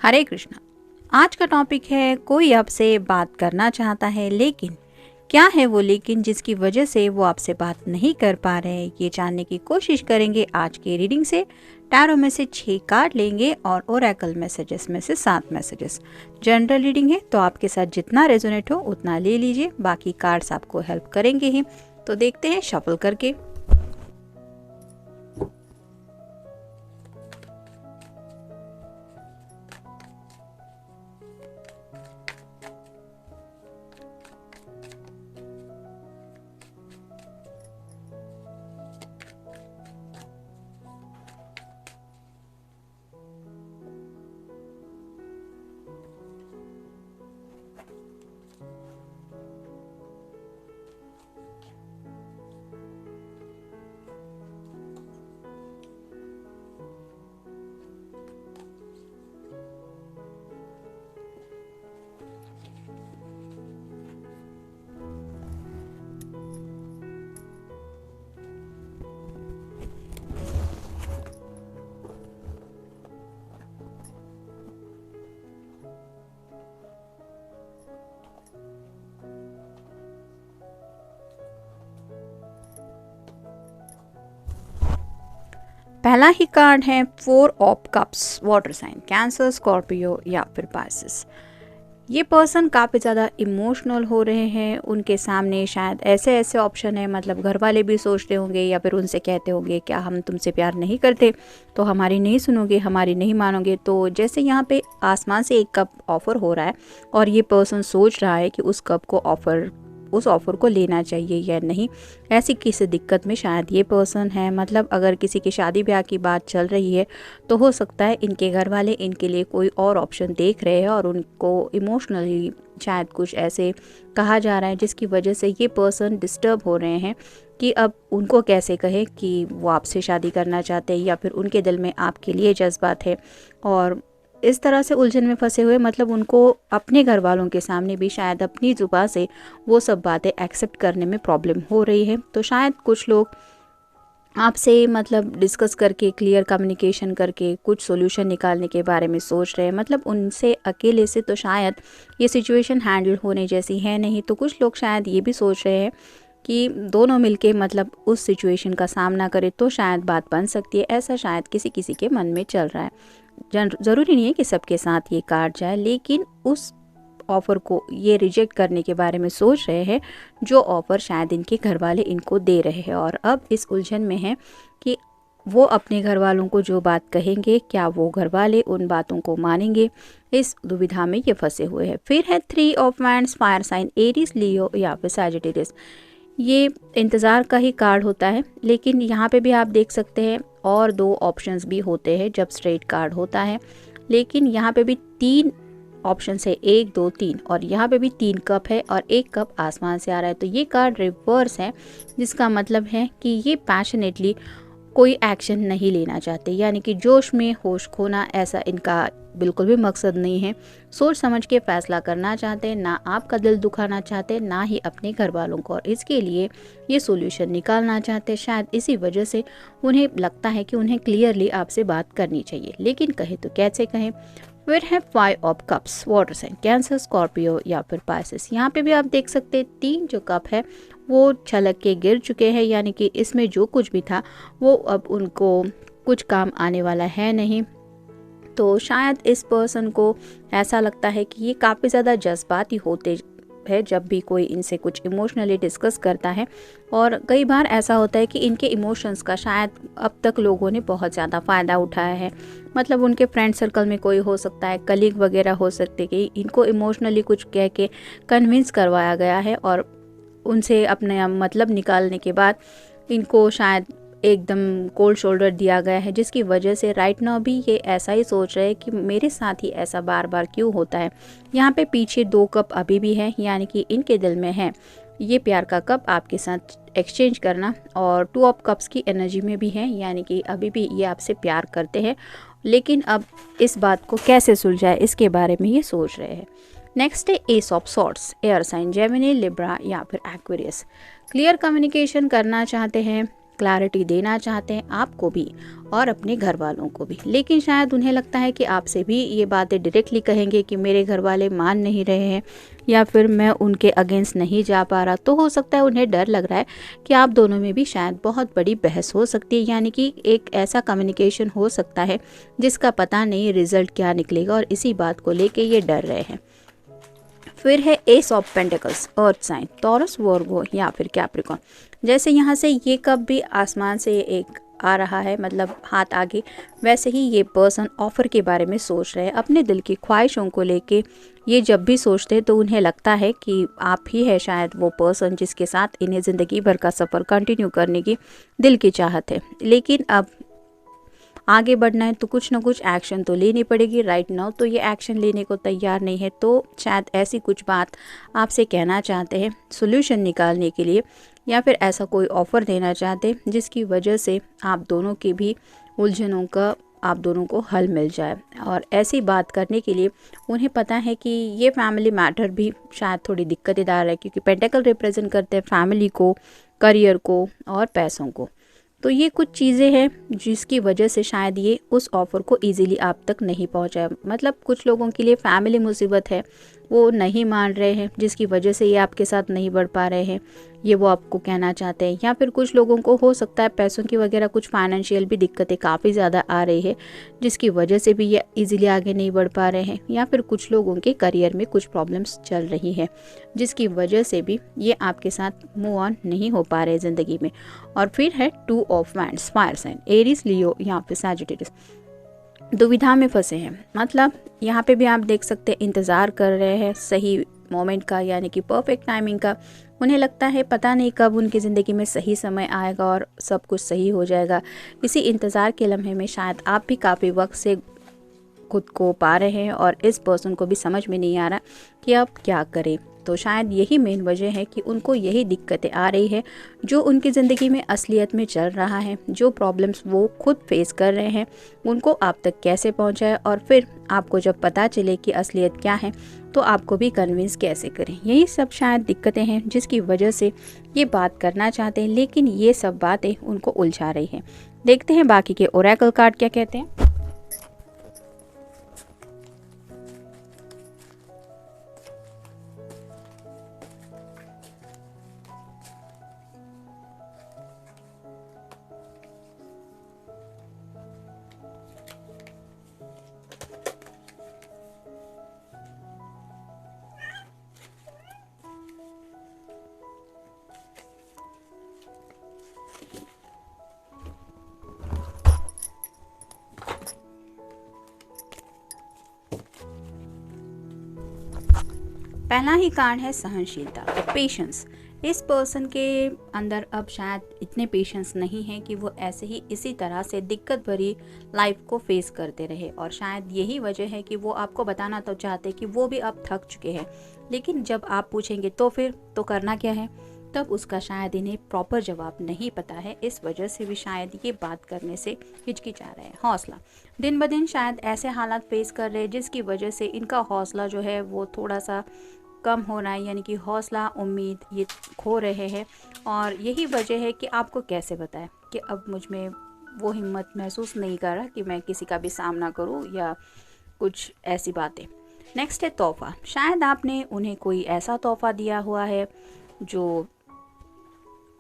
हरे कृष्णा। आज का टॉपिक है कोई आपसे बात करना चाहता है लेकिन क्या है वो लेकिन जिसकी वजह से वो आपसे बात नहीं कर पा रहे हैं, ये जानने की कोशिश करेंगे आज के रीडिंग से। टैरो में से 6 कार्ड लेंगे और ओरेकल मैसेजेस में से 7 मैसेजेस। जनरल रीडिंग है तो आपके साथ जितना रेजोनेट हो उतना ले लीजिए, बाकी कार्ड्स आपको हेल्प करेंगे ही। तो देखते हैं शफल करके। पहला ही कार्ड है 4 of cups, water sign, Cancer, Scorpio या फिर पाइसेस। ये पर्सन काफ़ी ज़्यादा इमोशनल हो रहे हैं। उनके सामने शायद ऐसे ऐसे ऑप्शन है, मतलब घर वाले भी सोचते होंगे या फिर उनसे कहते होंगे क्या हम तुमसे प्यार नहीं करते तो हमारी नहीं सुनोगे, हमारी नहीं मानोगे। तो जैसे यहाँ पे आसमान से एक कप ऑफ़र हो रहा है और ये पर्सन सोच रहा है कि उस कप को उस ऑफ़र को लेना चाहिए या नहीं। ऐसी किसी दिक्कत में शायद ये पर्सन है। मतलब अगर किसी की शादी ब्याह की बात चल रही है तो हो सकता है इनके घर वाले इनके लिए कोई और ऑप्शन देख रहे हैं और उनको इमोशनली शायद कुछ ऐसे कहा जा रहा है जिसकी वजह से ये पर्सन डिस्टर्ब हो रहे हैं कि अब उनको कैसे कहें कि वो आपसे शादी करना चाहते हैं या फिर उनके दिल में आपके लिए जज्बात है। और इस तरह से उलझन में फंसे हुए, मतलब उनको अपने घर वालों के सामने भी शायद अपनी जुबान से वो सब बातें एक्सेप्ट करने में प्रॉब्लम हो रही है। तो शायद कुछ लोग आपसे मतलब डिस्कस करके, क्लियर कम्युनिकेशन करके कुछ सॉल्यूशन निकालने के बारे में सोच रहे हैं। मतलब उनसे अकेले से तो शायद ये सिचुएशन हैंडल होने जैसी है नहीं। तो कुछ लोग शायद ये भी सोच रहे हैं कि दोनों मिलके मतलब उस सिचुएशन का सामना करें तो शायद बात बन सकती है। ऐसा शायद किसी किसी के मन में चल रहा है। ज़रूरी नहीं है कि सबके साथ ये कार्ड जाए, लेकिन उस ऑफ़र को ये रिजेक्ट करने के बारे में सोच रहे हैं जो ऑफ़र शायद इनके घर वाले इनको दे रहे हैं। और अब इस उलझन में है कि वो अपने घर वालों को जो बात कहेंगे, क्या वो घर वाले उन बातों को मानेंगे। इस दुविधा में ये फंसे हुए हैं। फिर है 3 of wands, fire sign, Aries, Leo या फिर सैजिटेरियस। ये इंतज़ार का ही कार्ड होता है, लेकिन यहाँ पे भी आप देख सकते हैं और 2 ऑप्शंस भी होते हैं जब स्ट्रेट कार्ड होता है। लेकिन यहाँ पे भी 3 ऑप्शन है, 1 2 3, और यहाँ पे भी 3 कप है और 1 कप आसमान से आ रहा है। तो ये कार्ड रिवर्स है, जिसका मतलब है कि ये पैशनेटली कोई एक्शन नहीं लेना चाहते, यानी कि जोश में होश खोना ऐसा इनका बिल्कुल भी मकसद नहीं है। सोच समझ के फैसला करना चाहते हैं, ना आपका दिल दुखाना चाहते, ना ही अपने घर वालों को, और इसके लिए ये सॉल्यूशन निकालना चाहते। शायद इसी वजह से उन्हें लगता है कि उन्हें क्लियरली आपसे बात करनी चाहिए, लेकिन कहे तो कैसे कहें। फिर है 5 of cups, water sign, Cancer, Scorpio या फिर पाइसेस। यहाँ पे भी आप देख सकते हैं 3 जो कप है वो छलक के गिर चुके हैं, यानी कि इसमें जो कुछ भी था वो अब उनको कुछ काम आने वाला है नहीं। तो शायद इस पर्सन को ऐसा लगता है कि ये काफ़ी ज़्यादा जज्बाती होते है जब भी कोई इनसे कुछ इमोशनली डिस्कस करता है। और कई बार ऐसा होता है कि इनके इमोशंस का शायद अब तक लोगों ने बहुत ज़्यादा फ़ायदा उठाया है। मतलब उनके फ्रेंड सर्कल में कोई हो सकता है, कलीग वगैरह हो सकते कि इनको इमोशनली कुछ कह के कन्विंस करवाया गया है और उनसे अपने मतलब निकालने के बाद इनको शायद एकदम कोल्ड शोल्डर दिया गया है, जिसकी वजह से राइट नाउ भी ये ऐसा ही सोच रहे हैं कि मेरे साथ ही ऐसा बार बार क्यों होता है। यहाँ पे पीछे 2 कप अभी भी है, यानी कि इनके दिल में है ये प्यार का कप आपके साथ एक्सचेंज करना, और 2 ऑफ कप्स की एनर्जी में भी है, यानी कि अभी भी ये आपसे प्यार करते हैं, लेकिन अब इस बात को कैसे सुलझाए इसके बारे में ये सोच रहे हैं। नेक्स्ट है ace of swords, air sign, Gemini, Libra या फिर एक्वेरियस। क्लियर कम्युनिकेशन करना चाहते हैं, क्लैरिटी देना चाहते हैं आपको भी और अपने घर वालों को भी, लेकिन शायद उन्हें लगता है कि आपसे भी ये बातें डायरेक्टली कहेंगे कि मेरे घर वाले मान नहीं रहे हैं या फिर मैं उनके अगेंस्ट नहीं जा पा रहा। तो हो सकता है उन्हें डर लग रहा है कि आप दोनों में भी शायद बहुत बड़ी बहस हो सकती है, यानी कि एक ऐसा कम्युनिकेशन हो सकता है जिसका पता नहीं रिजल्ट क्या निकलेगा, और इसी बात को लेके ये डर रहे हैं। फिर है ace of pentacles, earth sign, Taurus, Virgo या फिर कैप्रिकॉर्न। जैसे यहाँ से ये कब भी आसमान से एक आ रहा है, मतलब हाथ आगे, वैसे ही ये पर्सन ऑफर के बारे में सोच रहे हैं, अपने दिल की ख्वाहिशों को लेके ये जब भी सोचते हैं तो उन्हें लगता है कि आप ही है शायद वो पर्सन जिसके साथ इन्हें ज़िंदगी भर का सफ़र कंटिन्यू करने की दिल की चाहत है। लेकिन अब आगे बढ़ना है तो कुछ ना कुछ एक्शन तो लेनी पड़ेगी। राइट नाउ तो ये एक्शन लेने को तैयार नहीं है, तो शायद ऐसी कुछ बात आपसे कहना चाहते हैं सोल्यूशन निकालने के लिए, या फिर ऐसा कोई ऑफ़र देना चाहते हैं जिसकी वजह से आप दोनों की भी उलझनों का आप दोनों को हल मिल जाए। और ऐसी बात करने के लिए उन्हें पता है कि ये फैमिली मैटर भी शायद थोड़ी दिक्कतेदार है, क्योंकि पेंटेकल रिप्रेजेंट करते हैं फैमिली को, करियर को और पैसों को। तो ये कुछ चीज़ें हैं जिसकी वजह से शायद ये उस ऑफ़र को इजीली आप तक नहीं पहुंचा। मतलब कुछ लोगों के लिए फैमिली मुसीबत है, वो नहीं मान रहे हैं, जिसकी वजह से ये आपके साथ नहीं बढ़ पा रहे हैं, ये वो आपको कहना चाहते हैं। या फिर कुछ लोगों को हो सकता है पैसों की वगैरह कुछ फाइनेंशियल भी दिक्कतें काफ़ी ज़्यादा आ रही है, जिसकी वजह से भी ये इजीली आगे नहीं बढ़ पा रहे हैं। या फिर कुछ लोगों के करियर में कुछ प्रॉब्लम्स चल रही है, जिसकी वजह से भी ये आपके साथ मूव ऑन नहीं हो पा रहे ज़िंदगी में। और फिर है two of wands, fire sign, Aries, Leo या फिर सैजिटेरियस। दुविधा में फंसे हैं, मतलब यहाँ पे भी आप देख सकते हैं इंतज़ार कर रहे हैं सही मोमेंट का, यानी कि परफेक्ट टाइमिंग का। उन्हें लगता है पता नहीं कब उनकी ज़िंदगी में सही समय आएगा और सब कुछ सही हो जाएगा। इसी इंतज़ार के लम्हे में शायद आप भी काफ़ी वक्त से खुद को पा रहे हैं और इस पर्सन को भी समझ में नहीं आ रहा कि अब क्या करें। तो शायद यही मेन वजह है कि उनको यही दिक्कतें आ रही है जो उनकी ज़िंदगी में असलियत में चल रहा है। जो प्रॉब्लम्स वो खुद फेस कर रहे हैं उनको आप तक कैसे पहुंचाए, और फिर आपको जब पता चले कि असलियत क्या है तो आपको भी कन्विंस कैसे करें। यही सब शायद दिक्कतें हैं जिसकी वजह से ये बात करना चाहते हैं, लेकिन ये सब बातें उनको उलझा रही हैं। देखते हैं बाकी के ओरेकल कार्ड क्या कहते हैं। पहला ही कार्ड है सहनशीलता, पेशेंस। इस पर्सन के अंदर अब शायद इतने पेशेंस नहीं है कि वो ऐसे ही इसी तरह से दिक्कत भरी लाइफ को फेस करते रहे, और शायद यही वजह है कि वो आपको बताना तो चाहते कि वो भी अब थक चुके हैं, लेकिन जब आप पूछेंगे तो फिर तो करना क्या है, तब उसका शायद इन्हें प्रॉपर जवाब नहीं पता है। इस वजह से भी शायद ये बात करने से हिचकिचा रहे हैं। हौसला, दिन ब दिन शायद ऐसे हालात फेस कर रहे हैं जिसकी वजह से इनका हौसला जो है वो थोड़ा सा कम हो रहा है, यानी कि हौसला, उम्मीद ये खो रहे हैं। और यही वजह है कि आपको कैसे बताएं कि अब मुझ में वो हिम्मत महसूस नहीं कर रहा कि मैं किसी का भी सामना करूं या कुछ ऐसी बातें। नेक्स्ट है तोहफा। शायद आपने उन्हें कोई ऐसा तोहफा दिया हुआ है जो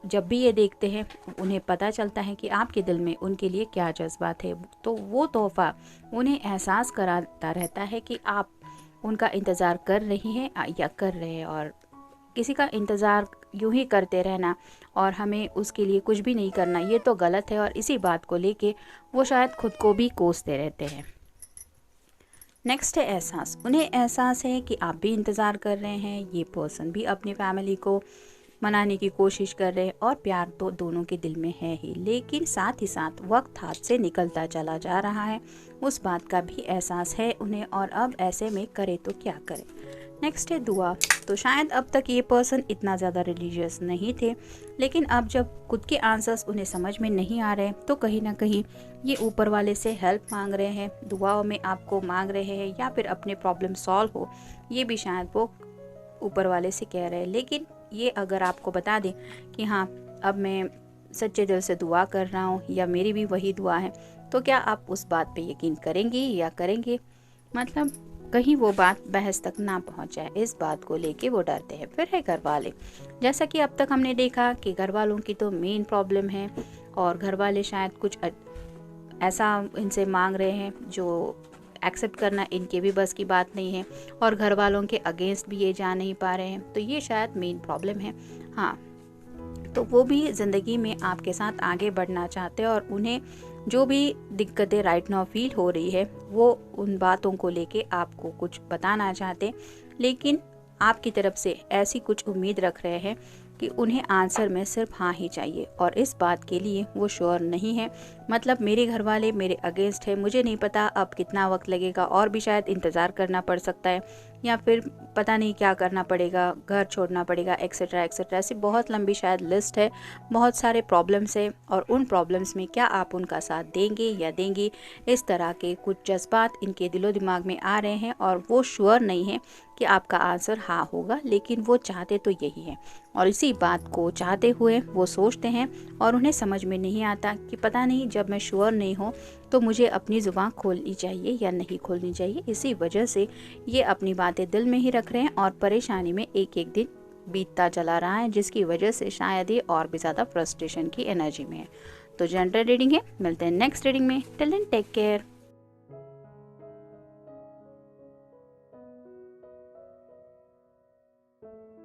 जब भी ये देखते हैं उन्हें पता चलता है कि आपके दिल में उनके लिए क्या जज्बात है। तो वो तोहफा उन्हें एहसास कराता रहता है कि आप उनका इंतज़ार कर रही हैं या कर रहे हैं, और किसी का इंतज़ार यूं ही करते रहना और हमें उसके लिए कुछ भी नहीं करना, ये तो गलत है। और इसी बात को लेके वो शायद खुद को भी कोसते रहते हैं। नेक्स्ट है एहसास। उन्हें एहसास है कि आप भी इंतज़ार कर रहे हैं, ये पर्सन भी अपनी फैमिली को मनाने की कोशिश कर रहे हैं, और प्यार तो दोनों के दिल में है ही, लेकिन साथ ही साथ वक्त हाथ से निकलता चला जा रहा है, उस बात का भी एहसास है उन्हें। और अब ऐसे में करे तो क्या करे। नेक्स्ट है दुआ। तो शायद अब तक ये पर्सन इतना ज़्यादा रिलीजियस नहीं थे, लेकिन अब जब खुद के आंसर्स उन्हें समझ में नहीं आ रहे तो कहीं ना कहीं ये ऊपर वाले से हेल्प मांग रहे हैं, दुआओं में आपको मांग रहे हैं, या फिर अपने प्रॉब्लम सॉल्व हो ये भी शायद वो ऊपर वाले से कह रहे हैं। लेकिन ये अगर आपको बता दें कि हाँ अब मैं सच्चे दिल से दुआ कर रहा हूँ या मेरी भी वही दुआ है, तो क्या आप उस बात पे यकीन करेंगी या करेंगे? मतलब कहीं वो बात बहस तक ना पहुंच जाए, इस बात को लेके वो डरते हैं। फिर है घर वाले। जैसा कि अब तक हमने देखा कि घर वालों की तो मेन प्रॉब्लम है और घर वाले शायद कुछ ऐसा इनसे मांग रहे हैं जो एक्सेप्ट करना इनके भी बस की बात नहीं है, और घर वालों के अगेंस्ट भी ये जा नहीं पा रहे हैं, तो ये शायद मेन प्रॉब्लम है। हाँ, तो वो भी ज़िंदगी में आपके साथ आगे बढ़ना चाहते हैं और उन्हें जो भी दिक्कतें राइट नाउ फील हो रही है वो उन बातों को लेके आपको कुछ बताना चाहते, लेकिन आपकी तरफ से ऐसी कुछ उम्मीद रख रहे हैं कि उन्हें आंसर में सिर्फ हाँ ही चाहिए, और इस बात के लिए वो श्योर नहीं है। मतलब मेरे घर वाले मेरे अगेंस्ट है, मुझे नहीं पता अब कितना वक्त लगेगा, और भी शायद इंतज़ार करना पड़ सकता है, या फिर पता नहीं क्या करना पड़ेगा, घर छोड़ना पड़ेगा, एक्सेट्रा एक्सेट्रा। ऐसी बहुत लंबी शायद लिस्ट है, बहुत सारे प्रॉब्लम्स है, और उन प्रॉब्लम्स में क्या आप उनका साथ देंगे या देंगी, इस तरह के कुछ जज्बात इनके दिलो दिमाग में आ रहे हैं, और वो श्योर नहीं है कि आपका आंसर हाँ होगा, लेकिन वो चाहते तो यही है। और इसी बात को चाहते हुए वो सोचते हैं, और उन्हें समझ में नहीं आता कि पता नहीं जब मैं श्योर नहीं हूँ तो मुझे अपनी ज़ुबान खोलनी चाहिए या नहीं खोलनी चाहिए। इसी वजह से ये अपनी बातें दिल में ही रख रहे हैं और परेशानी में एक एक दिन बीतता चला रहा है, जिसकी वजह से शायद ये और भी ज़्यादा फ्रस्ट्रेशन की एनर्जी में है। तो जनरल रीडिंग है, मिलते हैं नेक्स्ट रीडिंग में। Till then take care.